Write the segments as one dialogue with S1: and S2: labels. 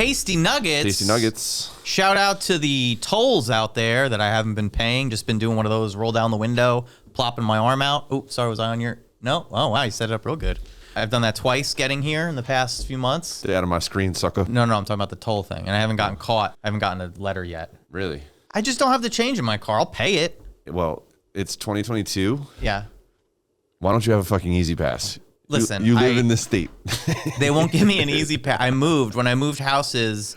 S1: tasty nuggets.
S2: Tasty nuggets.
S1: Shout out to the tolls out there that I haven't been paying. Just been doing one of those roll down the window, plopping my arm out. Oh, sorry, was I on your... No? Oh, wow, you set it up real good. I've done that twice getting here in the past few months.
S2: Get out of my screen, sucker.
S1: No, I'm talking about the toll thing. And I haven't gotten caught. I haven't gotten a letter yet.
S2: Really?
S1: I just don't have the change in my car. I'll pay it.
S2: Well, it's 2022.
S1: Yeah.
S2: Why don't you have a fucking Easy Pass?
S1: Listen,
S2: you live in this state.
S1: They won't give me an Easy Pass. When I moved houses,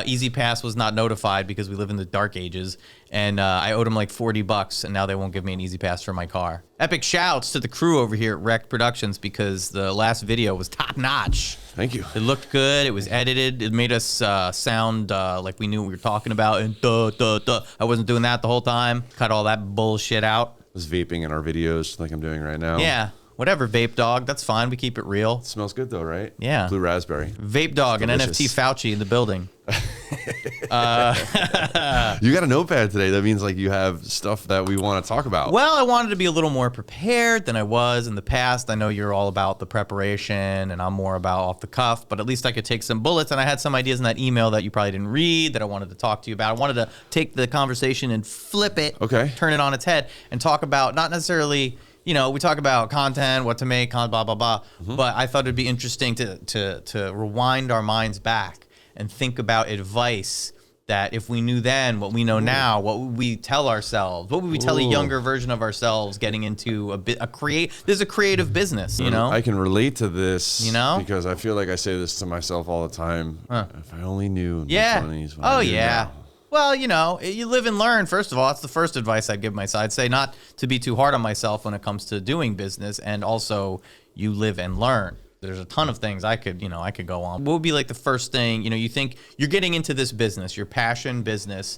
S1: Easy Pass was not notified because we live in the dark ages, and I owed them like $40, and now they won't give me an Easy Pass for my car. Epic shouts to the crew over here at Wreck'd Productions because the last video was top notch.
S2: Thank you.
S1: It looked good. It was edited. It made us sound like we knew what we were talking about. And I wasn't doing that the whole time. Cut all that bullshit out.
S2: I was vaping in our videos like I'm doing right now.
S1: Yeah. Whatever, Vape Dog. That's fine. We keep it real.
S2: It smells good though, right?
S1: Yeah.
S2: Blue raspberry.
S1: Vape Dog and NFT Fauci in the building.
S2: You got a notepad today. That means like you have stuff that we want to talk about.
S1: Well, I wanted to be a little more prepared than I was in the past. I know you're all about the preparation and I'm more about off the cuff, but at least I could take some bullets. And I had some ideas in that email that you probably didn't read that I wanted to talk to you about. I wanted to take the conversation and flip it, turn it on its head and talk about not necessarily... You know, we talk about content, what to make, blah, blah, blah. But I thought it'd be interesting to rewind our minds back and think about advice that if we knew then what we know now, what would we tell ourselves? What would we tell a younger version of ourselves getting into there's a creative business, you know?
S2: I can relate to this,
S1: you know,
S2: because I feel like I say this to myself all the time. If I only knew.
S1: Yeah.
S2: I knew now.
S1: Well, you know, you live and learn. First of all, that's the first advice I'd give myself. I'd say not to be too hard on myself when it comes to doing business, and also you live and learn. There's a ton of things I could go on. What would be like the first thing, you know, you think you're getting into this business, your passion business,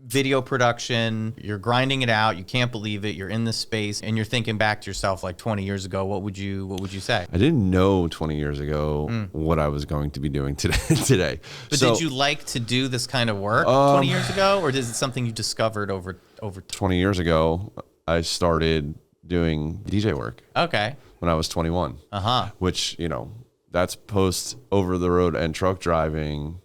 S1: video production, you're grinding it out, you can't believe it, you're in this space, and you're thinking back to yourself like 20 years ago, what would you say?
S2: I didn't know 20 years ago what I was going to be doing today.
S1: But did you like to do this kind of work 20 years ago, or is it something you discovered over
S2: 20 years ago? I started doing DJ work.
S1: Okay. When
S2: I was 21. Which, you know, that's post over the road and truck driving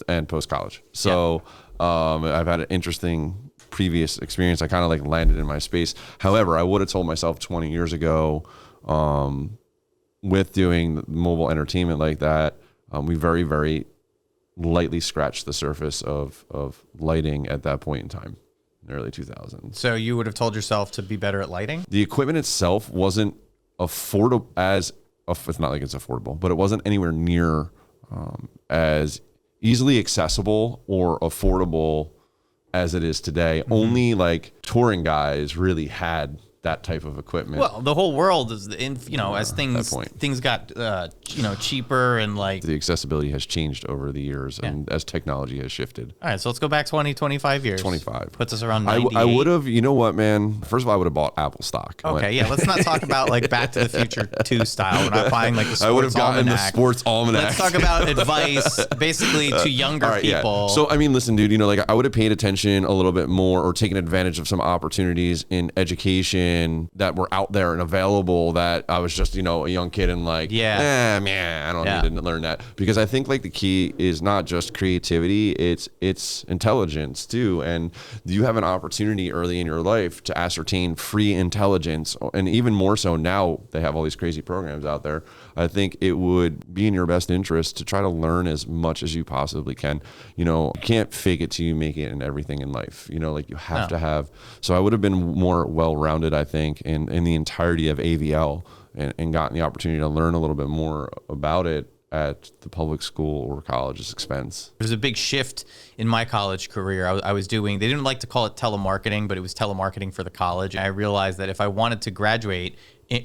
S2: and post college. So I've had an interesting previous experience. I kind of like landed in my space. However, I would have told myself 20 years ago, with doing mobile entertainment like that, we very, very lightly scratched the surface of lighting at that point in time, in the early 2000s.
S1: So you would have told yourself to be better at lighting?
S2: The equipment itself wasn't affordable it's not like it's affordable, but it wasn't anywhere near as easily accessible or affordable as it is today. Only like touring guys really had that type of equipment.
S1: Well, the whole world is as things got cheaper and like
S2: the accessibility has changed over the years and as technology has shifted.
S1: All right, so let's go back 25 years.
S2: 25
S1: puts us around 98.
S2: I would have, you know what, man? First of all, I would have bought Apple stock.
S1: Okay, let's not talk about like Back to the Future 2 style. We're not buying like the sports
S2: I would have gotten
S1: almanac.
S2: the sports almanac.
S1: Let's talk about advice, basically to younger people.
S2: So I mean, listen, dude. You know, like I would have paid attention a little bit more, or taken advantage of some opportunities in education that were out there and available. That I was just, you know, a young kid and like, man, I don't need to learn that, because I think like the key is not just creativity, it's intelligence too. And you have an opportunity early in your life to ascertain free intelligence, and even more so now they have all these crazy programs out there. I think it would be in your best interest to try to learn as much as you possibly can. You know, you can't fake it till you make it in everything in life. You know, like you have to have. So I would have been more well-rounded, I think, in the entirety of AVL, and gotten the opportunity to learn a little bit more about it at the public school or college's expense.
S1: There's a big shift in my college career. I was doing, they didn't like to call it telemarketing, but it was telemarketing for the college. I realized that if I wanted to graduate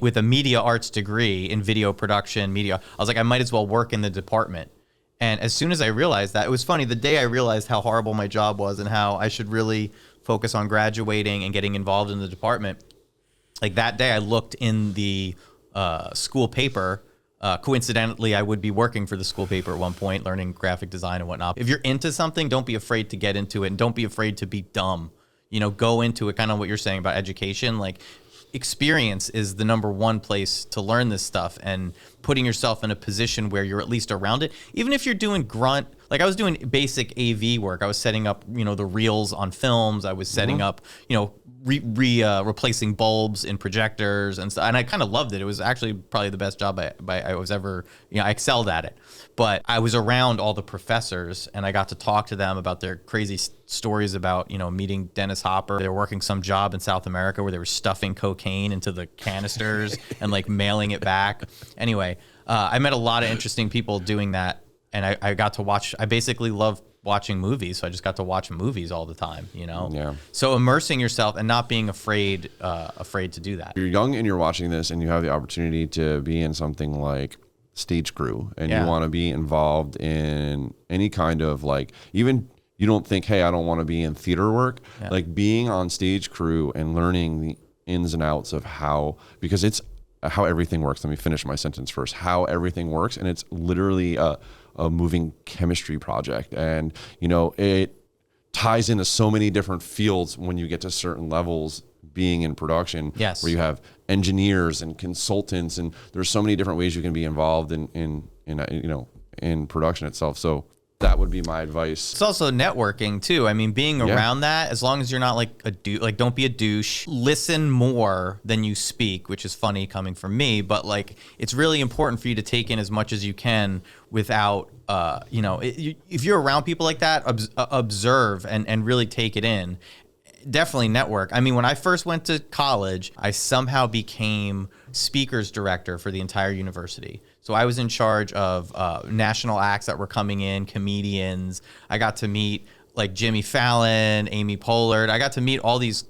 S1: with a media arts degree in video production, I was like, I might as well work in the department. And as soon as I realized that, it was funny, the day I realized how horrible my job was and how I should really focus on graduating and getting involved in the department, like that day I looked in the school paper. Coincidentally, I would be working for the school paper at one point, learning graphic design and whatnot. If you're into something, don't be afraid to get into it, and don't be afraid to be dumb. You know, go into it, kind of what you're saying about education. Like, experience is the number one place to learn this stuff, and putting yourself in a position where you're at least around it. Even if you're doing grunt, like I was doing basic AV work, I was setting up, the reels on films. I was setting up, replacing bulbs in projectors and stuff. And I kind of loved it. It was actually probably the best job I was ever, I excelled at it. But I was around all the professors, and I got to talk to them about their crazy stories about, meeting Dennis Hopper. They were working some job in South America where they were stuffing cocaine into the canisters and like mailing it back. Anyway, I met a lot of interesting people doing that. And I got to watch, I basically love watching movies. So I just got to watch movies all the time,
S2: Yeah.
S1: So immersing yourself and not being afraid to do that.
S2: You're young and you're watching this and you have the opportunity to be in something like stage crew, and you want to be involved in any kind of like, even you don't think, hey, I don't want to be in theater work. Like being on stage crew and learning the ins and outs of because it's how everything works. Let me finish my sentence first. How everything works. And it's literally a moving chemistry project. And, it ties into so many different fields when you get to certain levels being in production, where you have engineers and consultants, and there's so many different ways you can be involved in production itself. So that would be my advice.
S1: It's also networking too. I mean, being around that, as long as you're not like don't be a douche. Listen more than you speak, which is funny coming from me, but like it's really important for you to take in as much as you can without, if you're around people like that, observe and really take it in. Definitely network. I mean, when I first went to college, I somehow became speakers director for the entire university. So I was in charge of national acts that were coming in, comedians. I got to meet like Jimmy Fallon, Amy Pollard. I got to meet all these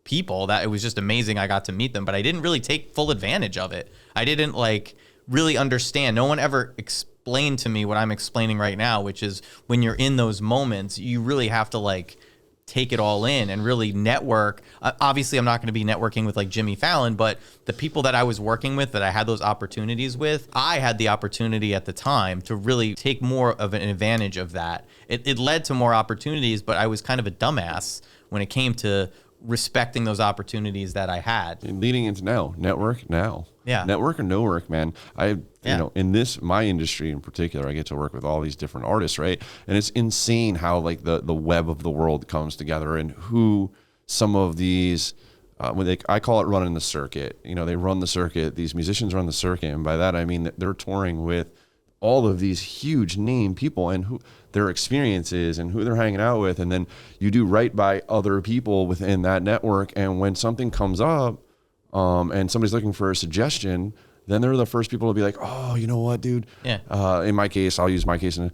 S1: people that it was just amazing. I got to meet them, but I didn't really take full advantage of it. I didn't like really understand. No one ever explained to me what I'm explaining right now, which is when you're in those moments, you really have to like take it all in and really network. Obviously, I'm not going to be networking with like Jimmy Fallon, but the people that I was working with, that I had those opportunities with, I had the opportunity at the time to really take more of an advantage of that. It led to more opportunities, but I was kind of a dumbass when it came to respecting those opportunities that I had.
S2: And leading into network now.
S1: Yeah.
S2: Network or no work, man. In my industry in particular, I get to work with all these different artists, right? And it's insane how like the web of the world comes together, and who some of these, I call it running the circuit. They run the circuit. These musicians run the circuit. And by that, I mean that they're touring with all of these huge name people and who their experiences and who they're hanging out with. And then you do right by other people within that network. And when something comes up, and somebody's looking for a suggestion, then they're the first people to be like, oh, you know what, dude?
S1: Yeah.
S2: In my case, I'll use my case. And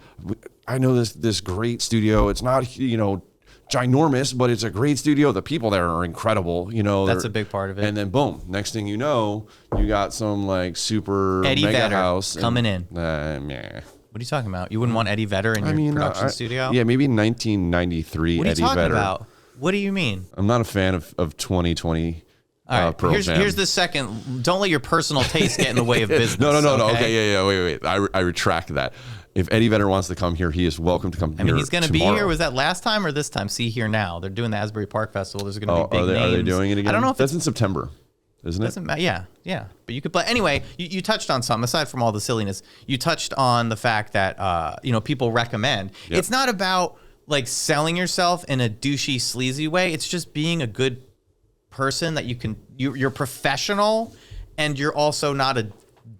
S2: I know this great studio. It's not, ginormous, but it's a great studio. The people there are incredible.
S1: That's a big part of it.
S2: And then boom, next thing you know, you got some like super
S1: Eddie
S2: mega
S1: Vedder
S2: house
S1: coming in.
S2: Meh.
S1: What are you talking about? You wouldn't want Eddie Vedder in your production studio?
S2: Yeah, maybe 1993
S1: What are you
S2: Eddie
S1: talking
S2: Vedder.
S1: about? What do you mean?
S2: I'm not a fan of 2020.
S1: All right,
S2: Pearl Jam.
S1: here's the second. Don't let your personal taste get in the way of business.
S2: No. Okay, yeah. Wait. I retract that. If Eddie Vedder wants to come here, he is welcome to come here.
S1: I mean, he's going to be
S2: tomorrow.
S1: here. Was that last time or this time? See Here Now. They're doing the Asbury Park Festival. There's going to be big names.
S2: Are they doing it again?
S1: I don't know if
S2: that's in September, isn't it?
S1: Doesn't matter. Yeah. But you could play anyway. You touched on something aside from all the silliness. You touched on the fact that people recommend.
S2: Yep.
S1: It's not about like selling yourself in a douchey, sleazy way. It's just being a good person that you're professional, and you're also not a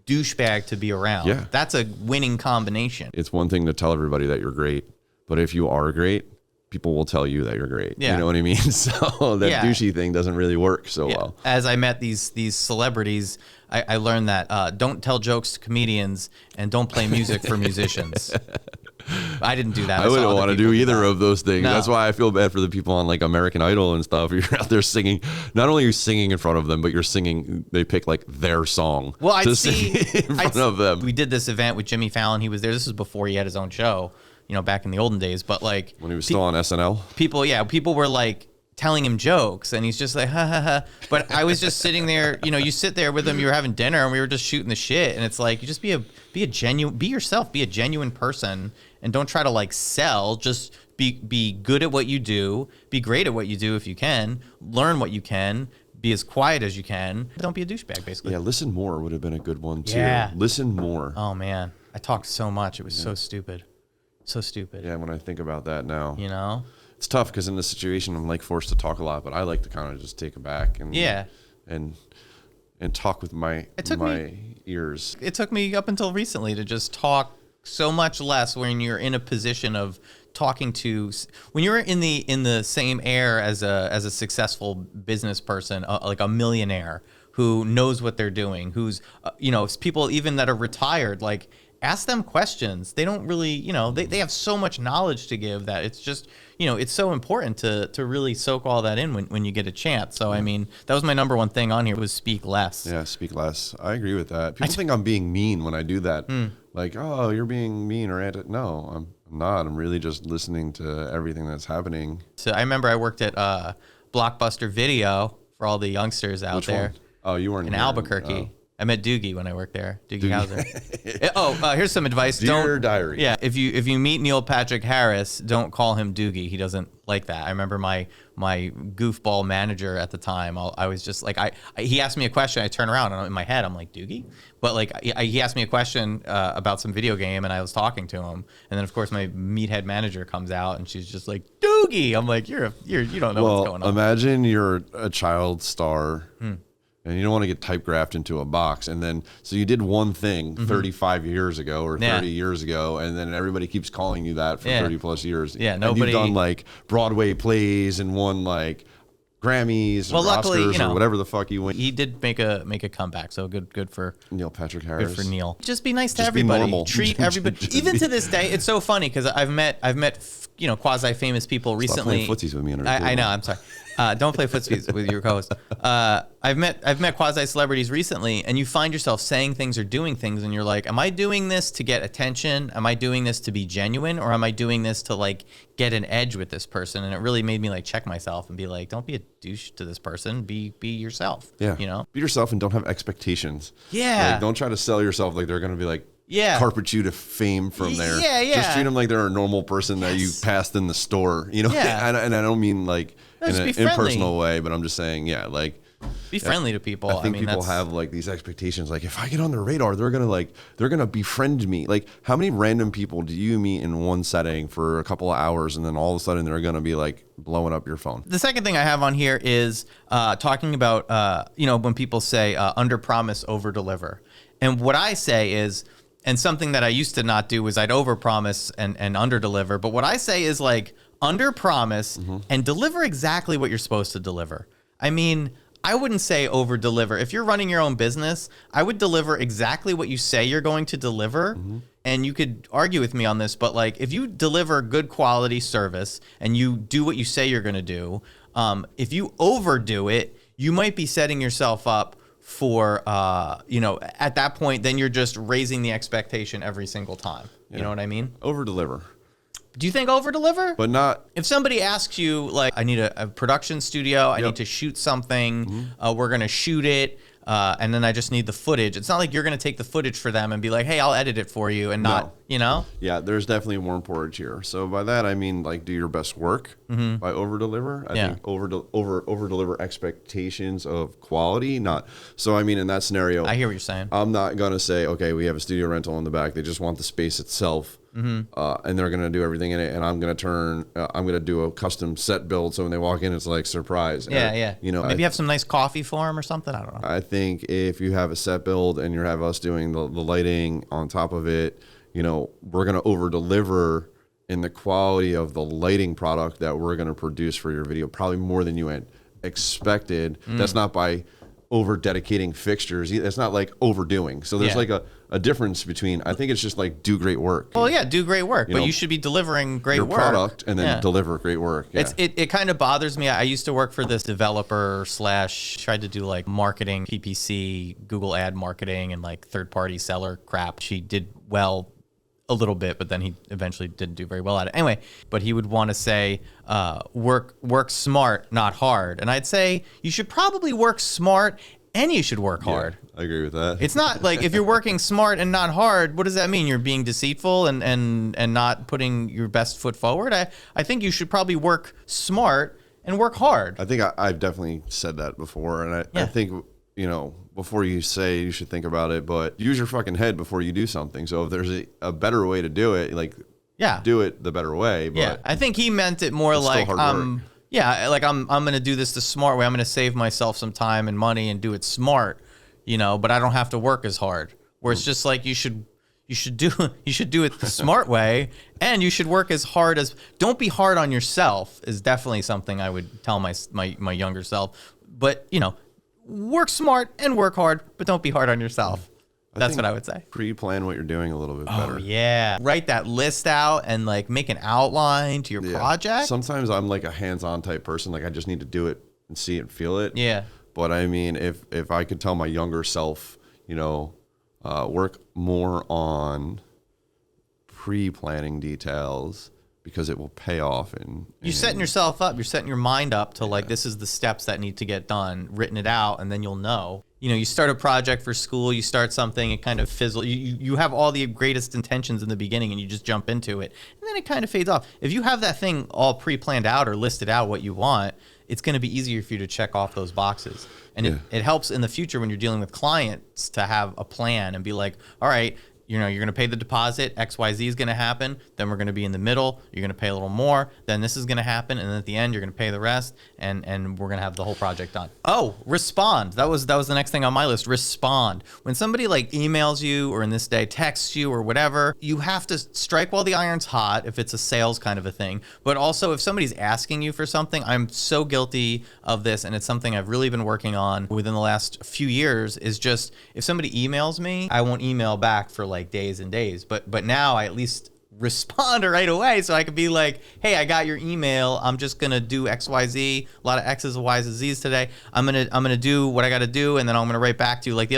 S1: douchebag to be around.
S2: Yeah.
S1: That's a winning combination.
S2: It's one thing to tell everybody that you're great, but if you are great, people will tell you that you're great.
S1: Yeah.
S2: You know what I mean? So that douchey thing doesn't really work so well.
S1: As I met these celebrities, I learned that don't tell jokes to comedians and don't play music for musicians. I didn't do that.
S2: I wouldn't want to do either of those things.
S1: No.
S2: That's why I feel bad for the people on like American Idol and stuff. You're out there singing. Not only are you singing in front of them, but you're singing. They pick like their song.
S1: Well, I'd
S2: to
S1: see
S2: sing in front of them.
S1: We did this event with Jimmy Fallon. He was there. This was before he had his own show. Back in the olden days. But like
S2: when he was still on SNL.
S1: People were like telling him jokes, and he's just like ha ha ha. But I was just sitting there. You sit there with him. You were having dinner, and we were just shooting the shit. And it's like you just be yourself. Be a genuine person. And don't try to like sell, just be good at what you do, be great at what you do if you can, learn what you can, be as quiet as you can. Don't be a douchebag, basically.
S2: Yeah, listen more would have been a good one too.
S1: Yeah.
S2: Listen more.
S1: Oh man, I talked so much. It was so stupid. So stupid.
S2: Yeah, when I think about that now.
S1: You know?
S2: It's tough because in this situation I'm like forced to talk a lot, but I like to kind of just take it back and and talk with my ears.
S1: It took me up until recently to just talk so much less when you're in a position of talking to, when you're in the same air as a successful business person, like a millionaire who knows what they're doing, who's people even that are retired, like ask them questions. They don't really, they have so much knowledge to give that it's just, it's so important to really soak all that in when you get a chance. So, I mean, that was my number one thing on here was speak less.
S2: Yeah, speak less. I agree with that. People think I'm being mean when I do that. Like, oh, you're being mean or no, I'm not. I'm really just listening to everything that's happening.
S1: So I remember I worked at Blockbuster Video for all the youngsters out
S2: Which
S1: there.
S2: one? Oh, you weren't
S1: in Albuquerque.
S2: Oh.
S1: I met Doogie when I worked there. Doogie Howser. Here's some advice.
S2: Dear diary.
S1: Yeah, if you meet Neil Patrick Harris, don't call him Doogie. He doesn't like that. I remember my goofball manager at the time. I was just like, he asked me a question. I turn around and in my head I'm like Doogie, but like he asked me a question about some video game and I was talking to him, and then of course my meathead manager comes out and she's just like Doogie. I'm like you don't know what's going on.
S2: Imagine you're a child star. And you don't want to get typographed into a box. And then, so you did one thing 35 years ago or 30 years ago, and then everybody keeps calling you that for 30 plus years.
S1: Yeah,
S2: nobody. And you've done like Broadway plays and won like Grammys or
S1: luckily,
S2: Oscars or whatever the fuck you win.
S1: He did make a comeback, so good for
S2: Neil Patrick Harris.
S1: Good for Neil. Just be nice to
S2: Just
S1: everybody.
S2: be normal.
S1: Treat everybody. Even to this day, it's so funny because I've met quasi famous people recently.
S2: Stop playing footsies with me.
S1: I know. I'm sorry. Don't play footsies with your co-host. I've met quasi celebrities recently, and you find yourself saying things or doing things, and you're like, "Am I doing this to get attention? Am I doing this to be genuine, or am I doing this to like get an edge with this person?" And it really made me like check myself and be like, "Don't be a douche to this person. Be yourself."
S2: Yeah.
S1: Be
S2: yourself and don't have expectations.
S1: Yeah.
S2: Like, don't try to sell yourself like they're going to be like. Carpet you to fame from there.
S1: Yeah.
S2: Just treat them like they're a normal person that you passed in the store.
S1: Yeah.
S2: And I don't mean like in an impersonal way, but I'm just saying, like
S1: be friendly to people.
S2: I think people have like these expectations. Like if I get on their radar, they're gonna befriend me. Like how many random people do you meet in one setting for a couple of hours, and then all of a sudden they're gonna be like blowing up your phone?
S1: The second thing I have on here is talking about when people say under promise, over deliver, and what I say is. And something that I used to not do was I'd overpromise and underdeliver. But what I say is like underpromise and deliver exactly what you're supposed to deliver. I mean, I wouldn't say overdeliver. If you're running your own business, I would deliver exactly what you say you're going to deliver. And you could argue with me on this, but like if you deliver good quality service and you do what you say you're going to do, if you overdo it, you might be setting yourself up for at that point, then you're just raising the expectation every single time. You know what I mean?
S2: Over deliver.
S1: Do you think over deliver?
S2: But not.
S1: If somebody asks you like, I need a production studio, I need to shoot something, we're gonna shoot it, and then I just need the footage. It's not like you're gonna take the footage for them and be like, hey, I'll edit it for you, and not. Yeah,
S2: there's definitely more porridge here. So by that I mean like do your best work by over deliver. I think over deliver expectations of quality. Not so. I mean in that scenario,
S1: I hear what you're saying.
S2: I'm not gonna say okay, we have a studio rental in the back. They just want the space itself. And they're gonna do everything in it, and I'm gonna do a custom set build. So when they walk in, it's like surprise.
S1: Yeah. Maybe have some nice coffee for them or something. I don't know.
S2: I think if you have a set build and you have us doing the lighting on top of it, we're gonna over deliver in the quality of the lighting product that we're gonna produce for your video, probably more than you had expected. That's not by over dedicating fixtures. It's not like overdoing. So there's like a difference between, I think it's just like do great work.
S1: Well, yeah, do great work, but you should be delivering great
S2: your
S1: work.
S2: Product and then deliver great work. Yeah.
S1: It kind of bothers me. I used to work for this developer / tried to do like marketing, PPC, Google ad marketing, and like third party seller crap. She did well a little bit, but then he eventually didn't do very well at it. Anyway, but he would want to say, work smart, not hard. And I'd say you should probably work smart and you should work hard.
S2: I agree with that.
S1: It's not like if you're working smart and not hard, what does that mean? You're being deceitful and not putting your best foot forward? I think you should probably work smart and work hard.
S2: I think I've definitely said that before. And I think, before you say you should think about it, but use your fucking head before you do something. So if there's a better way to do it, like, do it the better way. But
S1: I think he meant it more like, I'm going to do this the smart way. I'm going to save myself some time and money and do it smart, but I don't have to work as hard. Where it's just like, you should do it the smart way, and you should work as hard as, don't be hard on yourself is definitely something I would tell my younger self. But, work smart and work hard, but don't be hard on yourself. That's what I would say.
S2: Pre-plan what you're doing a little bit better.
S1: Yeah. Write that list out and like make an outline to your project.
S2: Sometimes I'm like a hands-on type person. Like I just need to do it and see it and feel it.
S1: Yeah.
S2: But I mean, if I could tell my younger self, work more on pre-planning details because it will pay off.
S1: You're setting yourself up. You're setting your mind up to like, this is the steps that need to get done, written it out, and then you'll know. You start a project for school, you start something, it kind of fizzles. You have all the greatest intentions in the beginning and you just jump into it. And then it kind of fades off. If you have that thing all pre-planned out or listed out what you want, it's going to be easier for you to check off those boxes. And it helps in the future when you're dealing with clients to have a plan and be like, all right, you're going to pay the deposit, XYZ is going to happen, then we're going to be in the middle, you're going to pay a little more, then this is going to happen, and then at the end you're going to pay the rest, and we're going to have the whole project done. Oh, respond. That was the next thing on my list. Respond. When somebody like emails you, or in this day texts you or whatever, you have to strike while the iron's hot if it's a sales kind of a thing. But also if somebody's asking you for something, I'm so guilty of this, and it's something I've really been working on within the last few years, is just if somebody emails me, I won't email back for like days and days, but now I at least respond right away, so I could be like, hey, I got your email, I'm just gonna do XYZ, a lot of X's, Y's, and Z's today. I'm gonna do what I gotta do, and then I'm gonna write back to you. Like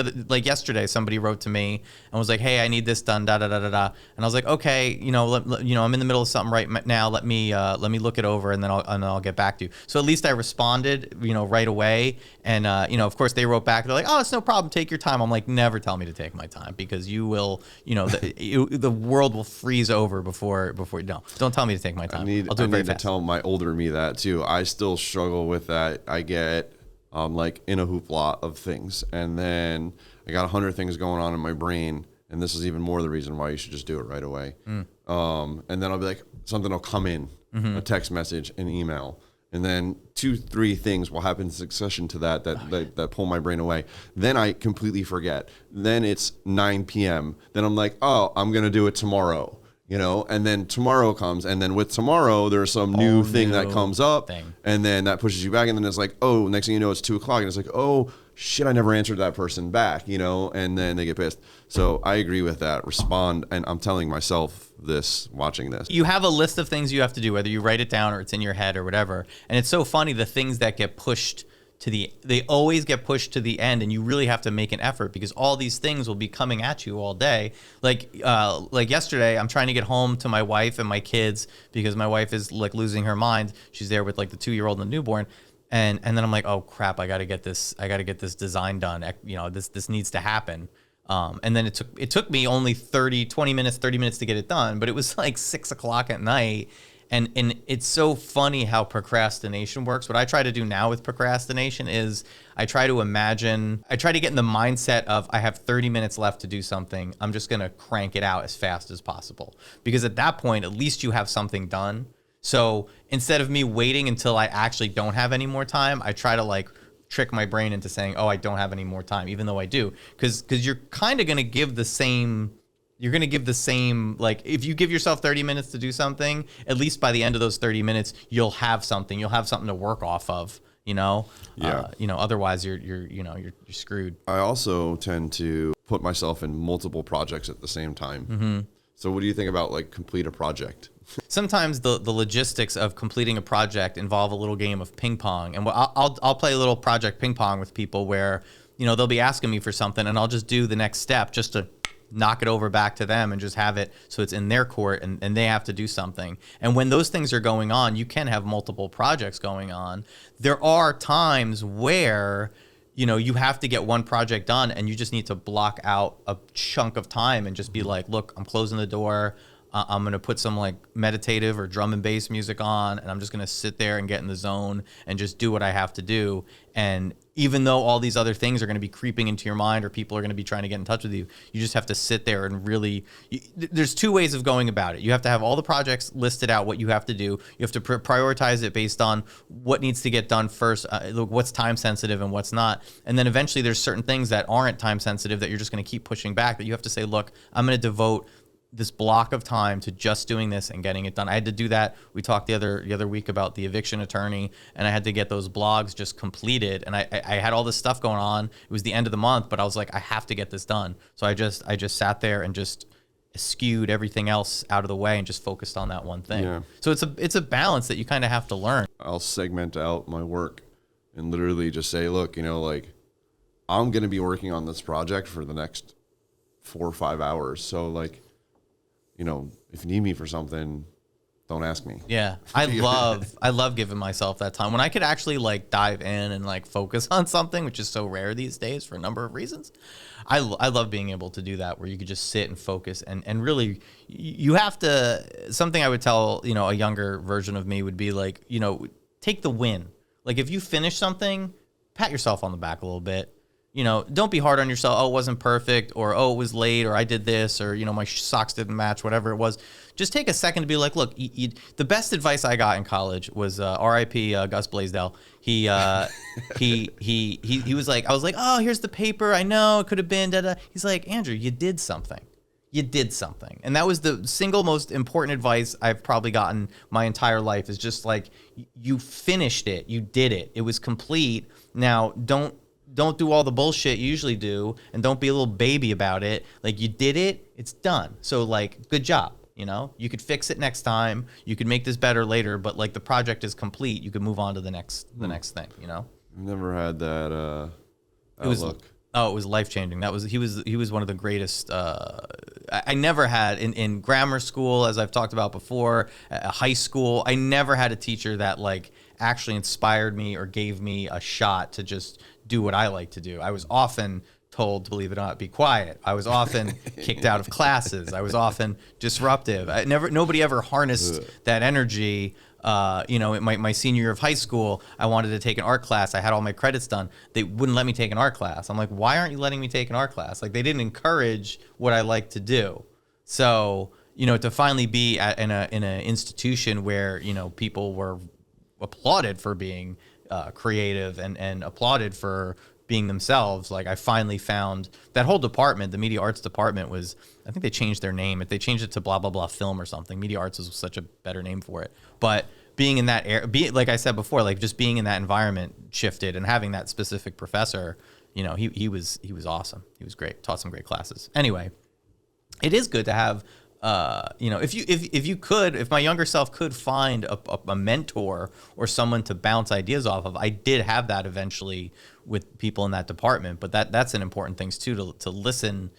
S1: yesterday, somebody wrote to me and was like, hey, I need this done, da da da da da. And I was like, okay, I'm in the middle of something right now. Let me look it over, and then I'll get back to you. So at least I responded, right away. And of course they wrote back. They're like, oh, it's no problem. Take your time. I'm like, never tell me to take my time, because you will, the world will freeze over before don't tell me to take my time. I'll do it very fast.
S2: To tell my older me that too. I still struggle with that. I get like in a hoopla of things, and then I got 100 things going on in my brain, and this is even more the reason why you should just do it right away. And then I'll be like, something will come in, a text message, an email, and then 2-3 things will happen in succession to that pull my brain away. Then I completely forget. Then it's 9 p.m. Then I'm like, oh, I'm gonna do it tomorrow. And then tomorrow comes, and then with tomorrow, there's some new thing that comes up, and then that pushes you back, and then it's like, oh, next thing you know, it's 2 o'clock, and it's like, oh, shit, I never answered that person back, and then they get pissed. So I agree with that. Respond, and I'm telling myself this, watching this.
S1: You have a list of things you have to do, whether you write it down or it's in your head or whatever, and it's so funny, the things that get pushed they always get pushed to the end, and you really have to make an effort, because all these things will be coming at you all day. Like yesterday, I'm trying to get home to my wife and my kids, because my wife is like losing her mind. She's there with like the 2-year-old and the newborn. And then I'm like, oh crap, I got to get this design done. This needs to happen. And then it took me only 30 minutes to get it done, but it was like 6 o'clock at night. And it's so funny how procrastination works. What I try to do now with procrastination is I try to get in the mindset of, I have 30 minutes left to do something. I'm just going to crank it out as fast as possible. Because at that point, at least you have something done. So instead of me waiting until I actually don't have any more time, I try to like trick my brain into saying, oh, I don't have any more time, even though I do. Because you're kind of going to give the same... like, if you give yourself 30 minutes to do something, at least by the end of those 30 minutes, you'll have something to work off of, otherwise you're screwed.
S2: I also tend to put myself in multiple projects at the same time. So what do you think about like complete a project?
S1: Sometimes the logistics of completing a project involve a little game of ping pong, and I'll play a little project ping pong with people where, they'll be asking me for something, and I'll just do the next step just to knock it over back to them and just have it so it's in their court, and they have to do something. And when those things are going on, you can have multiple projects going on. There are times where, you have to get one project done, and you just need to block out a chunk of time and just be like, look, I'm closing the door. I'm going to put some like meditative or drum and bass music on, and I'm just going to sit there and get in the zone and just do what I have to do. And even though all these other things are going to be creeping into your mind, or people are going to be trying to get in touch with you, you just have to sit there and really, there's two ways of going about it. You have to have all the projects listed out, what you have to do. You have to prioritize it based on what needs to get done first, what's time sensitive and what's not. And then eventually there's certain things that aren't time sensitive that you're just going to keep pushing back, that you have to say, look, I'm going to devote this block of time to just doing this and getting it done. I had to do that. We talked the other week about the eviction attorney, and I had to get those blogs just completed. And I had all this stuff going on. It was the end of the month, but I was like, I have to get this done. So I just sat there and just skewed everything else out of the way and just focused on that one thing. Yeah. So it's a balance that you kind of have to learn.
S2: I'll segment out my work and literally just say, look, like I'm going to be working on this project for the next 4 or 5 hours. So like, if you need me for something, don't ask me.
S1: Yeah. I love giving myself that time when I could actually like dive in and like focus on something, which is so rare these days for a number of reasons. I love being able to do that, where you could just sit and focus and really, you have to, something I would tell, a younger version of me would be like, take the win. Like if you finish something, pat yourself on the back a little bit. Don't be hard on yourself. Oh, it wasn't perfect, or oh, it was late, or I did this, or my socks didn't match, whatever it was. Just take a second to be like, look, the best advice I got in college was R.I.P. Gus Blaisdell. He was like, I was like, oh, here's the paper. I know it could have been. Da-da. He's like, Andrew, you did something. You did something. And that was the single most important advice I've probably gotten my entire life, is just like, you finished it. You did it. It was complete. Now, don't do all the bullshit you usually do, and don't be a little baby about it. Like, you did it, it's done. So like, good job. You could fix it next time. You could make this better later, but like the project is complete. You could move on to the next thing,
S2: I've never had that outlook.
S1: It was life-changing. He was one of the greatest. I never had in grammar school, as I've talked about before, high school, I never had a teacher that like actually inspired me or gave me a shot to just do what I like to do. I was often told to, believe it or not, be quiet. I was often kicked out of classes. I was often disruptive. Nobody ever harnessed that energy. My senior year of high school, I wanted to take an art class. I had all my credits done. They wouldn't let me take an art class. I'm like, why aren't you letting me take an art class? Like, they didn't encourage what I like to do. So, to finally be in an institution where, people were applauded for being creative and applauded for being themselves. Like, I finally found that whole department, the media arts department, was, I think they changed their name. They changed it to blah, blah, blah film or something. Media arts is such a better name for it. But being in that like I said before, like just being in that environment shifted, and having that specific professor, he was awesome. He was great. Taught some great classes. Anyway, it is good to have, if my younger self could find a mentor or someone to bounce ideas off of. I did have that eventually with people in that department, but that's an important thing too, to listen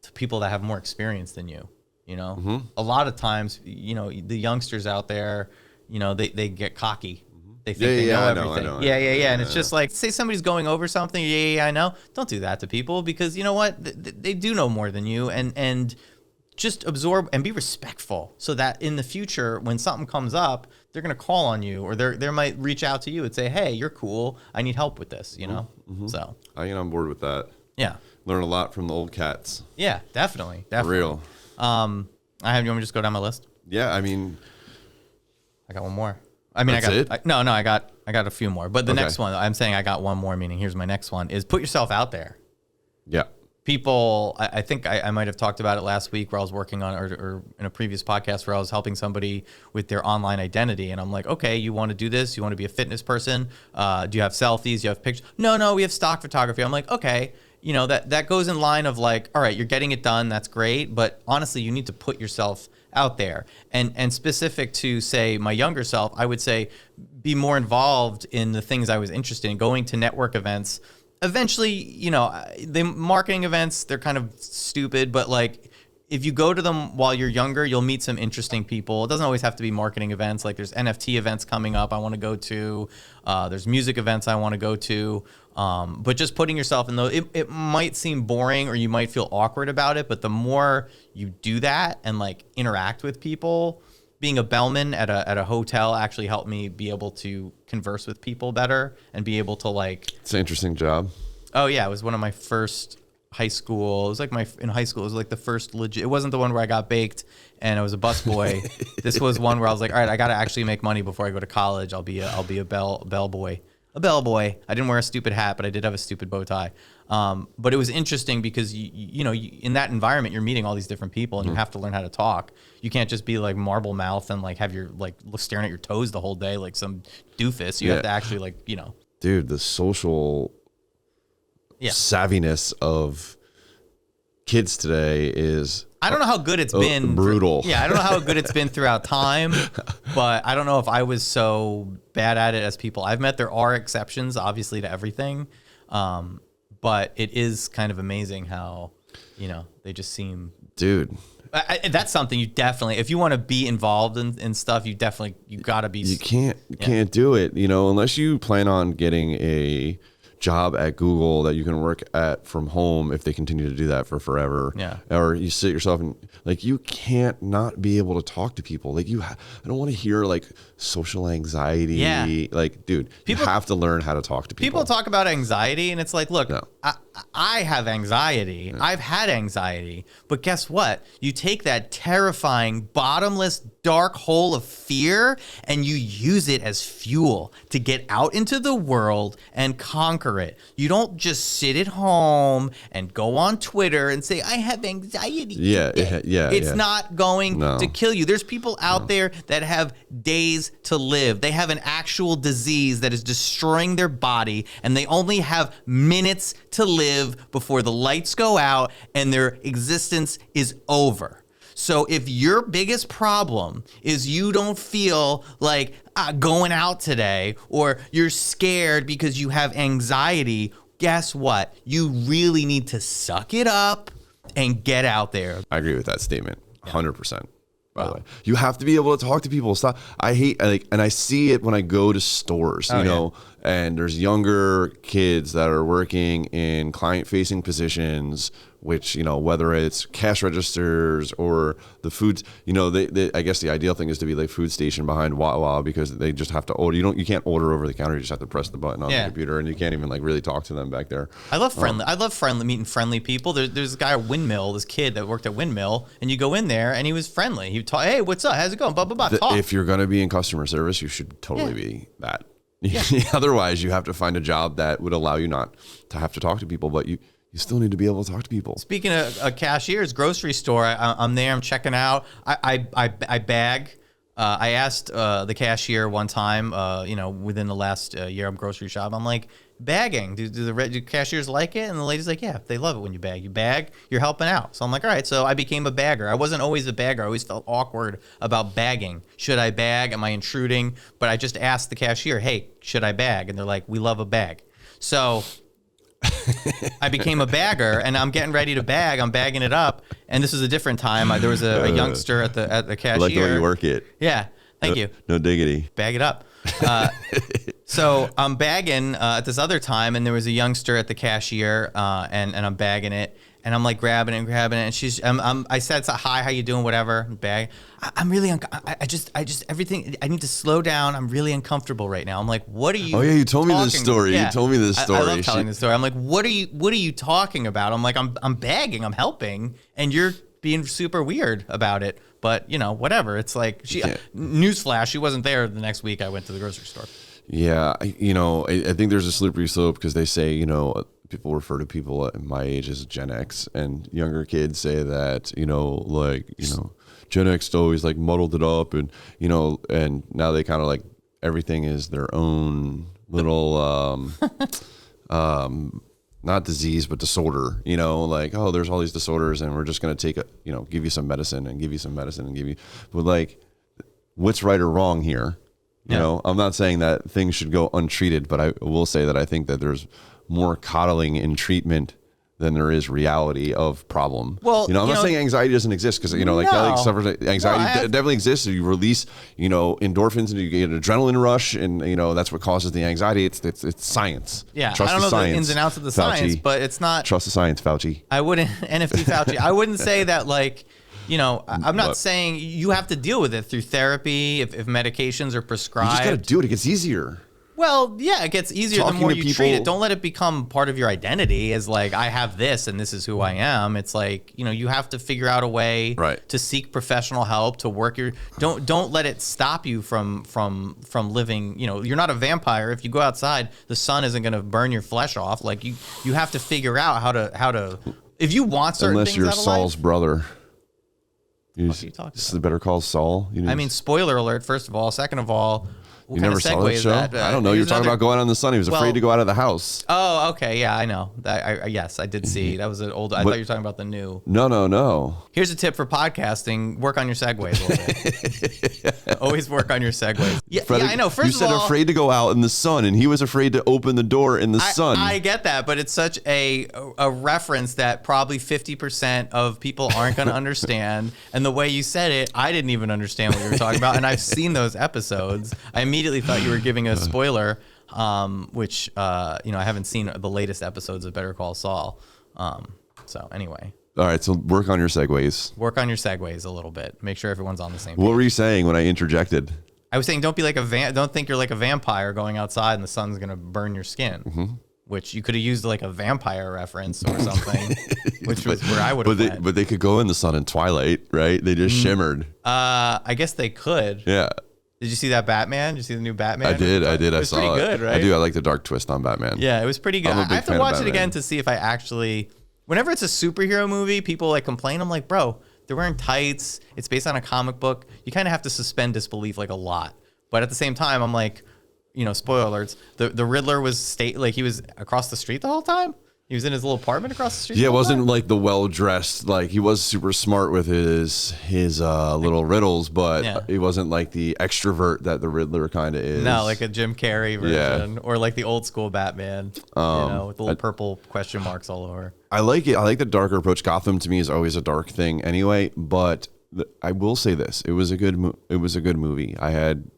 S1: to people that have more experience than you.
S2: Mm-hmm.
S1: A lot of times, the youngsters out there, they get cocky. They think they know everything. I know. And it's just like, say somebody's going over something. I know. Don't do that to people, because you know what? They do know more than you, and just absorb and be respectful, so that in the future, when something comes up, they're going to call on you, or they might reach out to you and say, hey, you're cool. I need help with this,
S2: Mm-hmm.
S1: So
S2: I get on board with that.
S1: Yeah.
S2: Learn a lot from the old cats.
S1: Yeah, definitely.
S2: For real.
S1: You want me to just go down my list?
S2: Yeah. I mean,
S1: I got one more.
S2: I
S1: got a few more, but the next one, I'm saying I got one more, meaning here's my next one, is put yourself out there.
S2: Yeah.
S1: People, I think I might have talked about it last week, where I was working on, or in a previous podcast where I was helping somebody with their online identity. And I'm like, okay, you want to do this? You want to be a fitness person? Do you have selfies? Do you have pictures? No, we have stock photography. I'm like, okay, that goes in line of like, all right, you're getting it done. That's great. But honestly, you need to put yourself out there. And specific to, say, my younger self, I would say be more involved in the things I was interested in, going to network events. Eventually, the marketing events, they're kind of stupid, but like, if you go to them while you're younger, you'll meet some interesting people. It doesn't always have to be marketing events. Like there's NFT events coming up I want to go to. There's music events I want to go to. But just putting yourself in those, it might seem boring or you might feel awkward about it. But the more you do that and like interact with people, being a bellman at a hotel actually helped me be able to converse with people better and be able to like.
S2: It's an interesting job.
S1: Oh yeah, it was one of my first high school. It was like in high school. It was like the first legit. It wasn't the one where I got baked and I was a busboy. This was one where I was like, all right, I got to actually make money before I go to college. I'll be a bellboy. A bellboy. I didn't wear a stupid hat, but I did have a stupid bow tie. But it was interesting because you know, in that environment, you're meeting all these different people and you have to learn how to talk. You can't just be like marble mouth and like have your like staring at your toes the whole day like some doofus. You have to actually like, you know.
S2: Dude, the social savviness of kids today is,
S1: I don't know how good it's been.
S2: Brutal.
S1: I don't know how good it's been throughout time, but I don't know if I was so bad at it as people I've met. There are exceptions, obviously, to everything. But it is kind of amazing how, you know, they just seem.
S2: Dude.
S1: That's something you definitely, if you want to be involved in stuff, you got to be.
S2: You can't do it, you know, unless you plan on getting a job at Google that you can work at from home if they continue to do that for forever.
S1: Yeah.
S2: Or you sit yourself and like, you can't not be able to talk to people. Like I don't want to hear like social anxiety.
S1: Yeah.
S2: Like, dude, you have to learn how to talk to people.
S1: People talk about anxiety and it's like, look,
S2: No.
S1: I have anxiety. Yeah. I've had anxiety. But guess what? You take that terrifying, bottomless, dark hole of fear and you use it as fuel to get out into the world and conquer it. You don't just sit at home and go on Twitter and say, I have anxiety. It's not going to kill you. There's people out there that have days to live. They have an actual disease that is destroying their body and they only have minutes to live before the lights go out and their existence is over. So if your biggest problem is you don't feel like going out today or you're scared because you have anxiety, guess what? You really need to suck it up and get out there.
S2: I agree with that statement 100%. By the way, you have to be able to talk to people. Stop. And I see it when I go to stores, you know, and there's younger kids that are working in client-facing positions, which, you know, whether it's cash registers or the foods, you know, I guess the ideal thing is to be like food station behind Wawa because they just have to order. You can't order over the counter. You just have to press the button on the computer, and you can't even like really talk to them back there.
S1: I love meeting friendly people. There's a guy at Windmill, this kid that worked at Windmill, and you go in there and he was friendly. He would talk, hey, what's up? How's it going? Blah, blah, blah. Talk.
S2: If you're going to be in customer service, you should totally be that. Yeah. Otherwise, you have to find a job that would allow you not to have to talk to people, but you still need to be able to talk to people.
S1: Speaking of cashiers, grocery store, I'm there, I'm checking out. I bag. I asked the cashier one time, you know, within the last year I'm grocery shop, I'm like, bagging, do cashiers like it? And the lady's like, yeah, they love it when you bag. You bag, you're helping out. So I'm like, all right. So I became a bagger. I wasn't always a bagger. I always felt awkward about bagging. Should I bag? Am I intruding? But I just asked the cashier, hey, should I bag? And they're like, we love a bag. So I became a bagger and I'm getting ready to bag. I'm bagging it up. And this was a different time. There was a youngster at the cashier.
S2: I like the way you work it.
S1: Yeah. Thank you.
S2: No diggity.
S1: Bag it up. So I'm bagging at this other time, and there was a youngster at the cashier, and I'm bagging it, and I'm like grabbing it, and she's, I said, hi, how you doing, whatever, bag. I'm really, I just everything. I need to slow down. I'm really uncomfortable right now. I'm like, what are you?
S2: Oh yeah, you told me this story.
S1: Yeah.
S2: You told me this story.
S1: I love telling this story. I'm like, what are you talking about? I'm like, I'm bagging, I'm helping, and you're being super weird about it. But you know, whatever. It's like newsflash, she wasn't there the next week I went to the grocery store.
S2: Yeah, you know, I think there's a slippery slope because they say, you know, people refer to people at my age as Gen X, and younger kids say that, you know, like, you know, Gen X always like muddled it up, and you know, and now they kind of like everything is their own little not disease, but disorder, you know, like, oh, there's all these disorders and we're just going to take you know, give you some medicine and give you some medicine and give you, but like, what's right or wrong here? You know, I'm not saying that things should go untreated, but I will say that I think that there's more coddling in treatment than there is reality of problem.
S1: Well,
S2: I'm not saying anxiety doesn't exist, because like Kelly suffers anxiety. Definitely exists. You release endorphins and you get an adrenaline rush, and that's what causes the anxiety. It's science.
S1: Yeah,
S2: Trust
S1: I don't know
S2: science,
S1: the ins and outs of the
S2: Fauci.
S1: science, but it's not.
S2: Trust the science, Fauci.
S1: I wouldn't NFT Fauci. I wouldn't say that I'm not saying you have to deal with it through therapy if medications are prescribed.
S2: You just got to do it. It gets easier.
S1: Well, yeah, it gets easier
S2: Talking
S1: the more
S2: to
S1: you
S2: people,
S1: treat it. Don't let it become part of your identity as like, I have this and this is who I am. It's like, you have to figure out a way to seek professional help, to work don't let it stop you from living. You're not a vampire. If you go outside, the sun isn't going to burn your flesh off. Like you have to figure out how to if you want certain
S2: unless
S1: things
S2: you're
S1: out of
S2: Saul's
S1: life,
S2: brother.
S1: What are you talking
S2: This is Better Call Saul.
S1: Spoiler alert, first of all. Second of all, what
S2: you
S1: kind
S2: never
S1: of
S2: saw
S1: segue
S2: that
S1: is
S2: show?
S1: that?
S2: I don't know. You're talking about going out in the sun. He was afraid to go out of the house.
S1: Oh, okay. Yeah, I know. Yes, I did see. That was an old. I thought you were talking about the new.
S2: No.
S1: Here's a tip for podcasting: work on your segues a little bit. Always work on your segues. Yeah, I know. First
S2: you said
S1: of all,
S2: afraid to go out in the sun, and he was afraid to open the door in the sun.
S1: I get that, but it's such a reference that probably 50% of people aren't going to understand. And the way you said it, I didn't even understand what you were talking about. And I've seen those episodes. I immediately thought you were giving a spoiler, which I haven't seen the latest episodes of Better Call Saul. So anyway.
S2: All right, so work on your segues.
S1: Work on your segues a little bit. Make sure everyone's on the same page.
S2: What were you saying when I interjected?
S1: I was saying don't be like don't think you're like a vampire going outside and the sun's gonna burn your skin. Mm-hmm. Which you could have used like a vampire reference or something, which was where I would have went.
S2: But they could go in the sun in Twilight, right? They just shimmered.
S1: I guess they could.
S2: Yeah.
S1: Did you see that Batman? Did you see the new Batman?
S2: I did.
S1: It was
S2: I saw
S1: pretty good, right?
S2: I do. I like the dark twist on Batman.
S1: Yeah, it was pretty good. I have to watch it again to see if I actually. Whenever it's a superhero movie, people like complain. I'm like, bro, they're wearing tights. It's based on a comic book. You kind of have to suspend disbelief like a lot. But at the same time, I'm like, spoiler alerts. The Riddler was he was across the street the whole time. He was in his little apartment across the street.
S2: Yeah, it wasn't like the well-dressed, like he was super smart with his little riddles, but he wasn't like the extrovert that the Riddler kind of is.
S1: No, like a Jim Carrey version, or like the old school Batman, with the little purple question marks all over. I
S2: like it. I like the darker approach. Gotham to me is always a dark thing anyway, but I will say this: it was a good movie. I had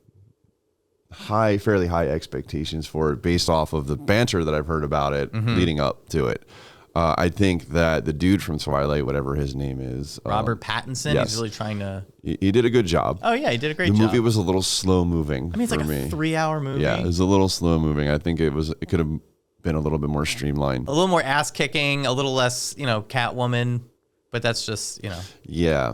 S2: fairly high expectations for it based off of the banter that I've heard about it leading up to it. I think that the dude from Twilight, whatever his name is,
S1: Robert Pattinson,
S2: yes.
S1: He's really trying to.
S2: He did a good job.
S1: Oh yeah, he did a great job.
S2: The movie was a little slow moving.
S1: I mean, it's like a 3-hour movie.
S2: Yeah, it was a little slow moving. I think it could have been a little bit more streamlined,
S1: a little more ass kicking, a little less, Catwoman. But that's just,
S2: Yeah,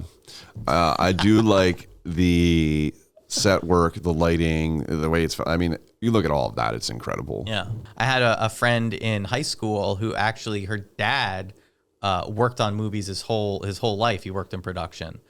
S2: I do like the set work, the lighting, the way it's. I mean, you look at all of that; it's incredible.
S1: Yeah, I had a friend in high school who actually her dad worked on movies his whole life. He worked in production.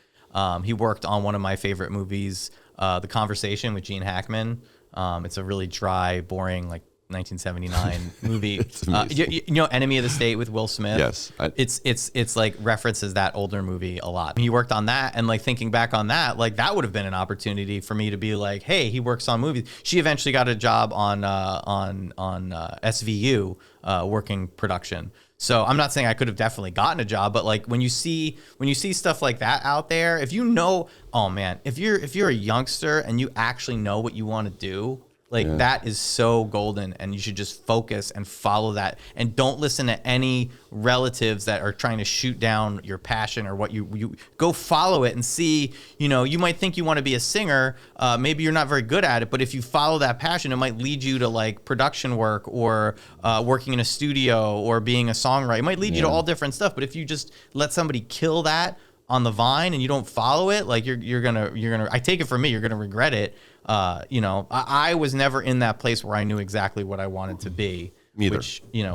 S1: He worked on one of my favorite movies, The Conversation with Gene Hackman. It's a really dry, boring, like 1979 movie. Enemy of the State with Will Smith.
S2: Yes,
S1: it's like references that older movie a lot. He worked on that, and like thinking back on that, like that would have been an opportunity for me to be like, hey, he works on movies. She eventually got a job on SVU working production. So I'm not saying I could have definitely gotten a job, but like when you see stuff like that out there, if oh man, if you're a youngster and you actually know what you want to do. Like that is so golden, and you should just focus and follow that, and don't listen to any relatives that are trying to shoot down your passion or what you go follow it and see. You might think you want to be a singer, maybe you're not very good at it, but if you follow that passion, it might lead you to like production work or working in a studio or being a songwriter. It might lead you to all different stuff. But if you just let somebody kill that on the vine and you don't follow it, like you're gonna. I take it from me, you're gonna regret it. I was never in that place where I knew exactly what I wanted to be.
S2: Neither.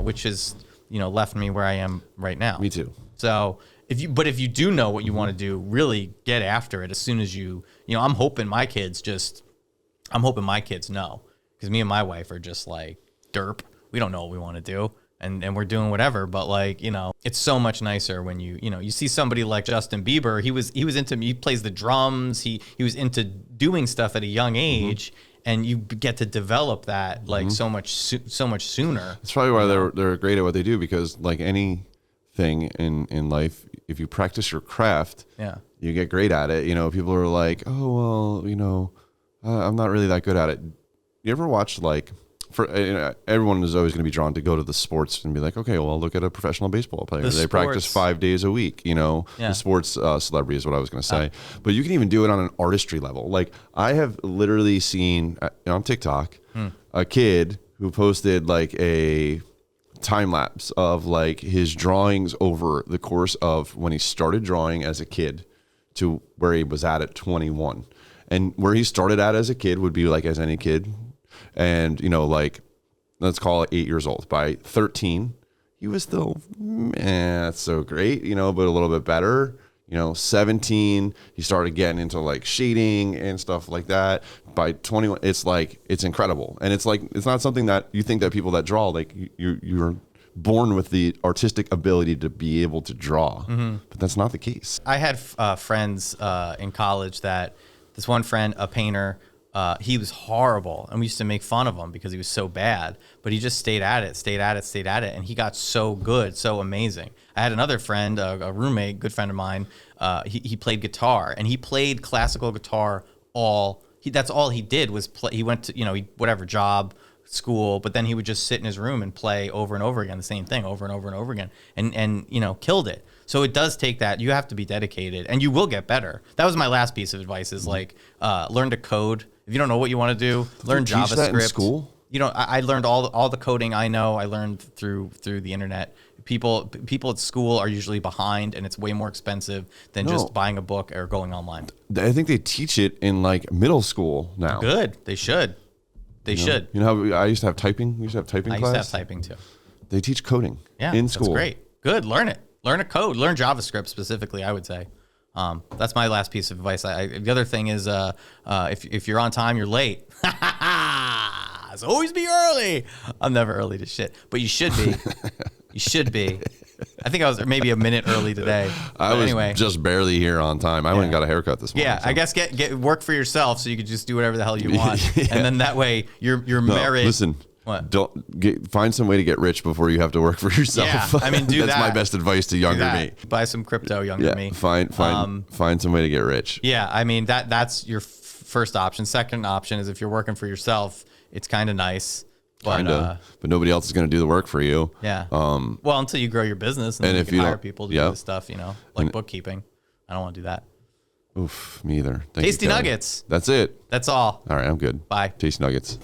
S1: Which has left me where I am right now.
S2: Me too.
S1: So if you do know what you want to do, really get after it as soon as I'm hoping my kids know, because me and my wife are just like derp. We don't know what we want to do. And we're doing whatever, but like, it's so much nicer when you see somebody like Justin Bieber. He plays the drums. He was into doing stuff at a young age, and you get to develop that like so much sooner.
S2: That's probably why they're great at what they do, because like any thing in life. If you practice your craft,
S1: Yeah.
S2: you get great at it. You know, people are like, oh, well, you know, I'm not really that good at it. You ever watch like, everyone is always going to be drawn to go to the sports and be like, okay, well, look at a professional baseball player. They practice 5 days a week, you know, the sports celebrity is what I was going to say. But you can even do it on an artistry level. Like I have literally seen on TikTok, a kid who posted like a time lapse of like his drawings over the course of when he started drawing as a kid to where he was at 21. And where he started at as a kid would be like as any kid. And, you know, like, let's call it 8 years old. By 13, he was still, that's so great, you know, but a little bit better. You know, 17, he started getting into like shading and stuff like that. By 21, it's like, it's incredible. And it's like, it's not something that you think that people that draw, like you're born with the artistic ability to be able to draw, but that's not the case.
S1: I had friends in college that this one friend, a painter, he was horrible, and we used to make fun of him because he was so bad, but he just stayed at it, and he got so good, so amazing. I had another friend, a roommate, good friend of mine, he played guitar, and he played classical guitar that's all he did was play. He went to, you know, whatever job, school, but then he would just sit in his room and play over and over again, the same thing over and over and over again, and you know, killed it. So it does take that. You have to be dedicated, and you will get better. That was my last piece of advice is like, learn to code. If you don't know what you want to do, learn JavaScript.
S2: Teach that in school?
S1: You know, I learned all the coding I know. I learned through the internet. People at school are usually behind, and it's way more expensive than just buying a book or going online.
S2: I think they teach it in like middle school now.
S1: Good. They should. They should.
S2: You know how I used to have typing? We used to have typing class?
S1: I used to have typing too.
S2: They teach coding in school.
S1: That's great. Good. Learn it. Learn a code. Learn JavaScript specifically, I would say. That's my last piece of advice. The other thing is, if you're on time, you're late. So always be early. I'm never early to shit, but you should be. You should be. I think I was maybe a minute early today.
S2: I was just barely here on time. I went and got a haircut this morning.
S1: Yeah, so. I guess get work for yourself so you could just do whatever the hell you want, and then that way your merit.
S2: Listen.
S1: What?
S2: Find some way to get rich before you have to work for yourself.
S1: Yeah, I mean,
S2: that's my best advice to younger me.
S1: Buy some crypto, younger me.
S2: Find some way to get rich.
S1: Yeah, I mean that's your first option. Second option is if you're working for yourself, it's kind of nice, but
S2: nobody else is going to do the work for you.
S1: Yeah. Well, until you grow your business and if you hire people to do the stuff, you know, like bookkeeping. I don't want to do that.
S2: Oof, me either.
S1: Tasty nuggets.
S2: That's it.
S1: That's all.
S2: All right, I'm good.
S1: Bye.
S2: Tasty nuggets.